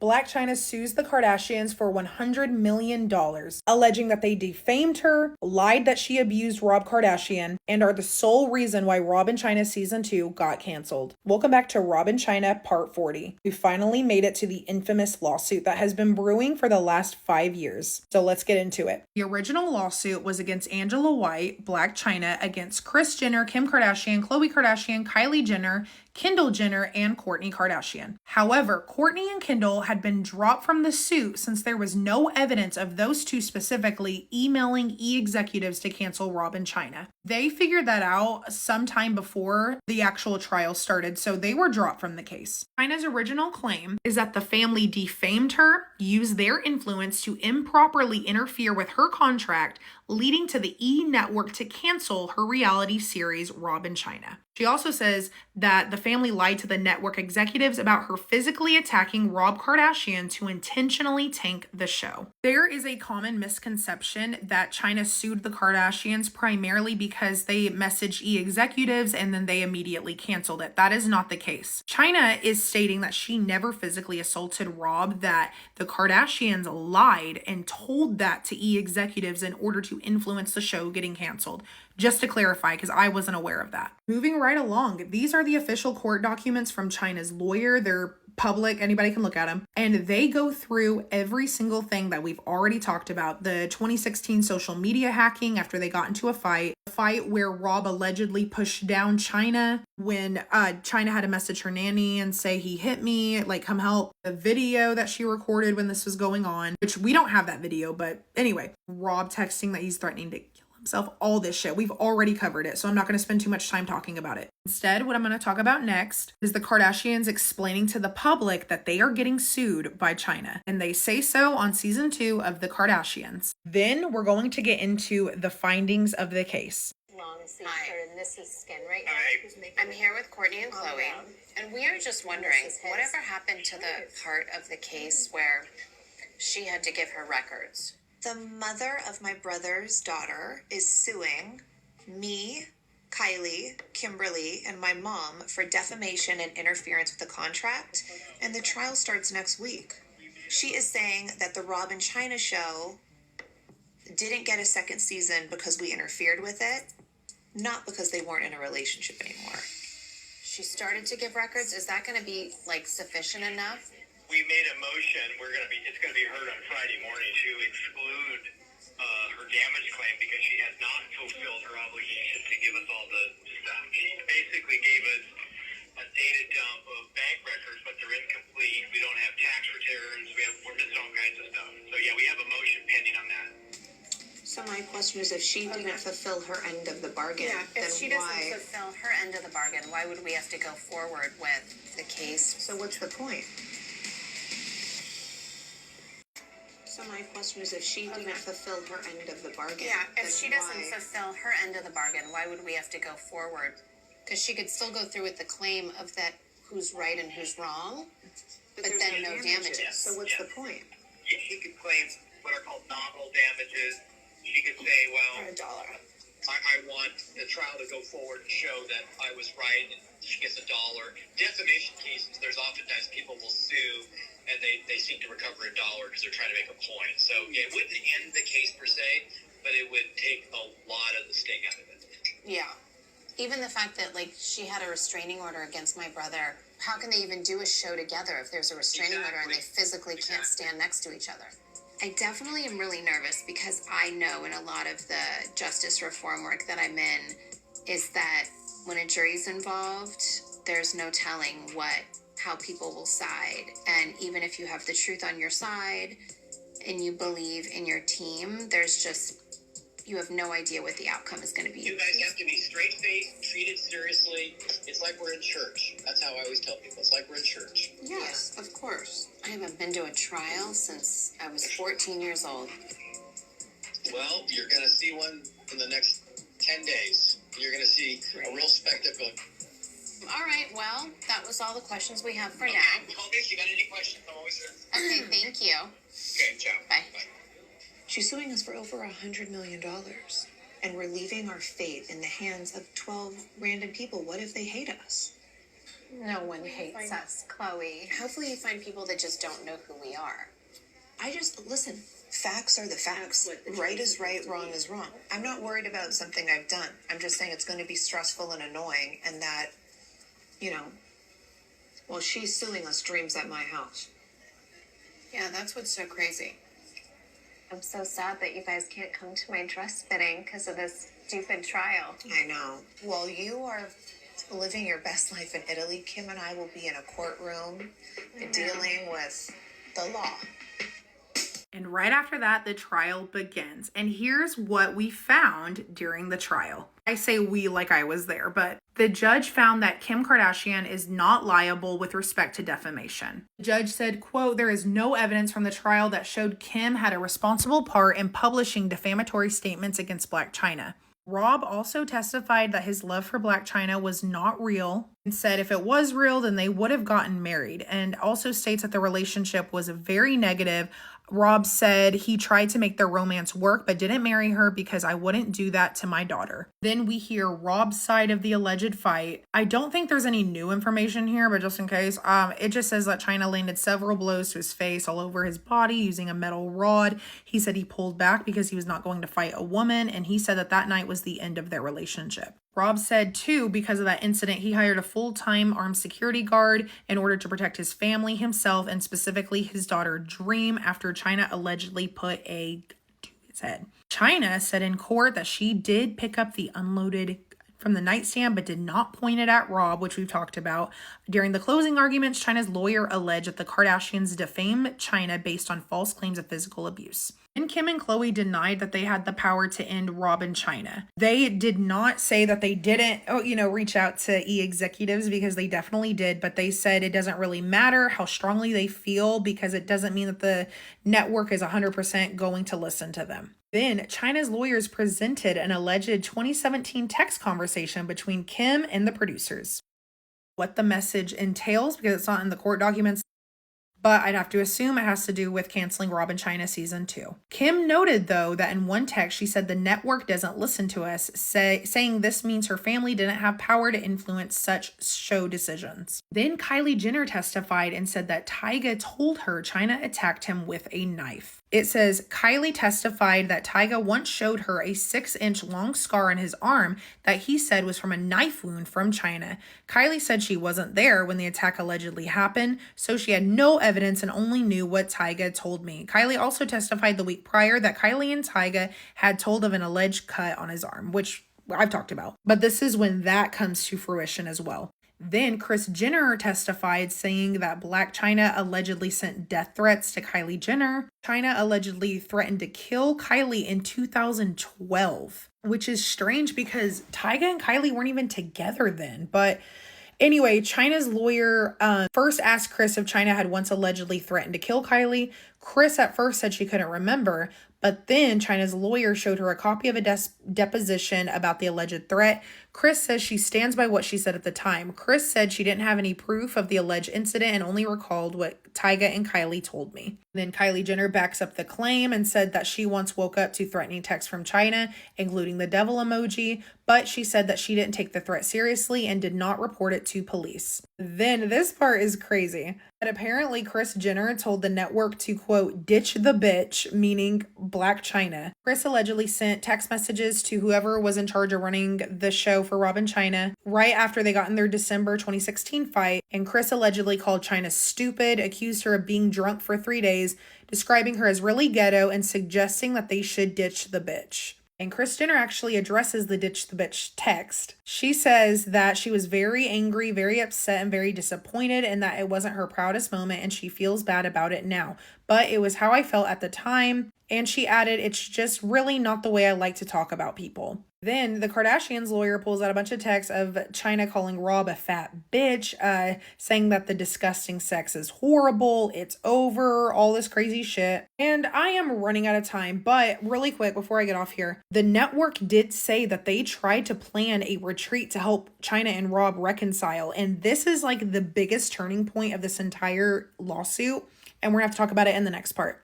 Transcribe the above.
Blac Chyna sues the Kardashians for $100 million, alleging that they defamed her, lied that she abused Rob Kardashian, and are the sole reason why Rob & Chyna Season 2 got canceled. Welcome back to Rob & Chyna Part 40. We finally made it to the infamous lawsuit that has been brewing for the last 5 years. So let's get into it. The original lawsuit was against Angela White, Blac Chyna, against Kris Jenner, Kim Kardashian, Khloe Kardashian, Kylie Jenner, Kendall Jenner, and Kourtney Kardashian. However, Kourtney and Kendall had been dropped from the suit since there was no evidence of those two specifically emailing executives to cancel Rob and Chyna. They figured that out sometime before the actual trial started, so they were dropped from the case. Chyna's original claim is that the family defamed her, used their influence to improperly interfere with her contract, leading to the E! Network to cancel her reality series Rob and Chyna. She also says that the family lied to the network executives about her physically attacking Rob Kardashian to intentionally tank the show. There is a common misconception that Chyna sued the Kardashians primarily because they messaged executives and then they immediately canceled it. That is not the case. Chyna is stating that she never physically assaulted Rob, that the Kardashians lied and told that to executives in order to influence the show getting canceled. Just to clarify, because I wasn't aware of that. Moving right along, these are the official court documents from Chyna's lawyer. They're public, anybody can look at them. And they go through every single thing that we've already talked about. The 2016 social media hacking after they got into a fight where Rob allegedly pushed down Chyna when Chyna had to message her nanny and say, he hit me, like, come help. The video that she recorded when this was going on, which we don't have that video, but anyway, Rob texting that he's threatening to himself, all this shit. We've already covered it, so I'm not going to spend too much time talking about it. Instead, what I'm going to talk about next is the Kardashians explaining to the public that they are getting sued by Chyna, and they say so on season 2 of The Kardashians. Then we're going to get into the findings of the case. Hi, and this is Skin right now. I'm here with Kourtney and Khloe, and we are just wondering, whatever happened to the part of the case where she had to give her records? The mother of my brother's daughter is suing me, Kylie, Kimberly, and my mom for defamation and interference with the contract, and the trial starts next week. She is saying that the Rob and Chyna show didn't get a second season because we interfered with it, not because they weren't in a relationship anymore. She started to give records. Is that going to be, like, sufficient enough? We made a motion. It's going to be heard on Friday morning to exclude her damage claim because she has not fulfilled her obligation to give us all the stuff. She basically gave us a data dump of bank records, but they're incomplete. We don't have tax returns. We're missing all kinds of stuff. So yeah, we have a motion pending on that. So my question is, if she didn't fulfill her end of the bargain, if she doesn't fulfill her end of the bargain, why would we have to go forward with the case? So what's the point? So my question is, if she didn't fulfill her end of the bargain, if she doesn't fulfill her end of the bargain, why would we have to go forward? Because she could still go through with the claim of that who's right and who's wrong, but then no damages. So what's the point? Yeah, she could claim what are called nominal damages. She could say, well, $1. I want the trial to go forward and show that I was right, and she gets $1. Defamation cases, there's oftentimes people will sue and they seek to recover $1 because they're trying to make a point. So yeah, it wouldn't end the case per se, but it would take a lot of the sting out of it. Yeah. Even the fact that, like, she had a restraining order against my brother, how can they even do a show together if there's a restraining order and they physically can't stand next to each other? I definitely am really nervous because I know in a lot of the justice reform work that I'm in is that when a jury's involved, there's no telling how people will side. And even if you have the truth on your side and you believe in your team, you have no idea what the outcome is going to be. You guys have to be straight-faced, treat it seriously. It's like we're in church. That's how I always tell people. It's like we're in church. Yes, of course. I haven't been to a trial since I was 14 years old. Well, you're going to see one in the next 10 days. You're going to see a real spectacle. All right, well, that was all the questions we have for now. Call me if you got any questions. I'm always here. Okay, thank you. Okay, ciao. Bye. She's suing us for over $100 million. And we're leaving our fate in the hands of 12 random people. What if they hate us? No one hates us, Chloe. Hopefully you find people that just don't know who we are. Listen, facts are the facts. Right is right, wrong is wrong. I'm not worried about something I've done. I'm just saying it's going to be stressful and annoying, and that, well, she's suing us dreams at my house. Yeah, that's what's so crazy. I'm so sad that you guys can't come to my dress fitting because of this stupid trial. I know. While you are living your best life in Italy, Kim and I will be in a courtroom dealing with the law. And right after that, the trial begins. And here's what we found during the trial. I say we like I was there, but the judge found that Kim Kardashian is not liable with respect to defamation. The judge said, quote, "There is no evidence from the trial that showed Kim had a responsible part in publishing defamatory statements against Blac Chyna." Rob also testified that his love for Blac Chyna was not real and said if it was real, then they would have gotten married, and also states that the relationship was very negative. Rob said he tried to make their romance work but didn't marry her because I wouldn't do that to my daughter. Then we hear Rob's side of the alleged fight. I don't think there's any new information here, but just in case, it just says that Chyna landed several blows to his face, all over his body, using a metal rod. He said he pulled back because he was not going to fight a woman, and he said that that night was the end of their relationship. Rob said, too, because of that incident, he hired a full-time armed security guard in order to protect his family, himself, and specifically his daughter, Dream, after Chyna allegedly put a gun to his head. Chyna said in court that she did pick up the unloaded from the nightstand, but did not point it at Rob, which we've talked about. During the closing arguments, Chyna's lawyer alleged that the Kardashians defamed Chyna based on false claims of physical abuse. And Kim and Khloe denied that they had the power to end Rob and Chyna. They did not say that they didn't, reach out to executives, because they definitely did, but they said it doesn't really matter how strongly they feel because it doesn't mean that the network is 100% going to listen to them. Then Chyna's lawyers presented an alleged 2017 text conversation between Kim and the producers. What the message entails, because it's not in the court documents, but I'd have to assume it has to do with canceling Rob and Chyna season 2. Kim noted, though, that in one text she said the network doesn't listen to us, saying this means her family didn't have power to influence such show decisions. Then Kylie Jenner testified and said that Tyga told her Chyna attacked him with a knife. It says Kylie testified that Tyga once showed her a 6-inch long scar on his arm that he said was from a knife wound from Chyna. Kylie said she wasn't there when the attack allegedly happened, so she had no evidence and only knew what Tyga told me. Kylie also testified the week prior that Kylie and Tyga had told of an alleged cut on his arm, which I've talked about. But this is when that comes to fruition as well. Then Kris Jenner testified saying that Blac Chyna allegedly sent death threats to Kylie Jenner. Chyna allegedly threatened to kill Kylie in 2012, which is strange because Tyga and Kylie weren't even together then. But anyway, Chyna's lawyer first asked Kris if Chyna had once allegedly threatened to kill Kylie. Kris at first said she couldn't remember, but then Chyna's lawyer showed her a copy of a deposition about the alleged threat. Kris says she stands by what she said at the time. Kris said she didn't have any proof of the alleged incident and only recalled what Tyga and Kylie told me. Then Kylie Jenner backs up the claim and said that she once woke up to threatening texts from Chyna, including the devil emoji, but she said that she didn't take the threat seriously and did not report it to police. Then this part is crazy. But apparently Kris Jenner told the network to, quote, ditch the bitch, meaning Blac Chyna. Kris allegedly sent text messages to whoever was in charge of running the show for Rob and Chyna right after they got in their December 2016 fight, and Kris allegedly called Chyna stupid, accused her of being drunk for 3 days, describing her as really ghetto, and suggesting that they should ditch the bitch. And Kris Jenner actually addresses the ditch the bitch text. She says that she was very angry, very upset, and very disappointed, and that it wasn't her proudest moment, and she feels bad about it now. But it was how I felt at the time. And she added, it's just really not the way I like to talk about people. Then the Kardashians' lawyer pulls out a bunch of texts of Chyna calling Rob a fat bitch, saying that the disgusting sex is horrible, it's over, all this crazy shit. And I am running out of time, but really quick before I get off here, the network did say that they tried to plan a retreat to help Chyna and Rob reconcile. And this is like the biggest turning point of this entire lawsuit. And we're going to have to talk about it in the next part.